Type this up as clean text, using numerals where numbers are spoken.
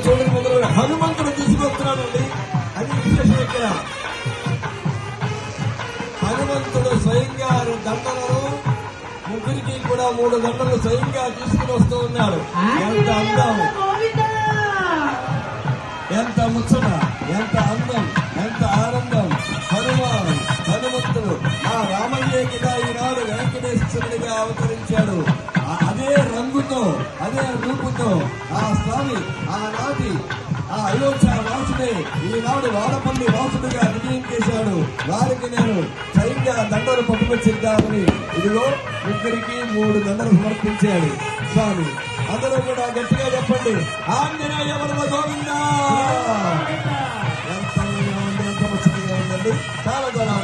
చూడని మొదలు హనుమంతుడు తీసుకొస్తున్నాడండి. అది విశేషం. ఇక్కడ హనుమంతుడు స్వయంగా దండలను ముగ్గురికి కూడా 3 దండలు స్వయంగా తీసుకుని వస్తూ ఉన్నాడు. ఎంత అందం, ఎంత ముచ్చట, ఎంత అందం, ఎంత ఆనందం. హనుమంతుడు ఆ రామయ్య కింద ఈనాడు వెంకటేశ్వరుడిగా అవతరించాడు. అదే రంగుతో, అదే రూపుతో ఆ స్వామి ఆనాటి ఆ అయోధ్య వాసుడే ఈనాడు వాడపల్లి వాసుడిగా విజయం చేశాడు. వారికి నేను స్వయంగా దండలు పట్టుకొచ్చిద్దామని ఇదిగో ముగ్గురికి 3 దండలు సమర్పించాడు స్వామి. అందరూ కూడా గట్టిగా చెప్పండి, ఆంజనేయ వరద గోవిందా. ఎంత ముచ్చటగా ఉందండి, చాలా చాలా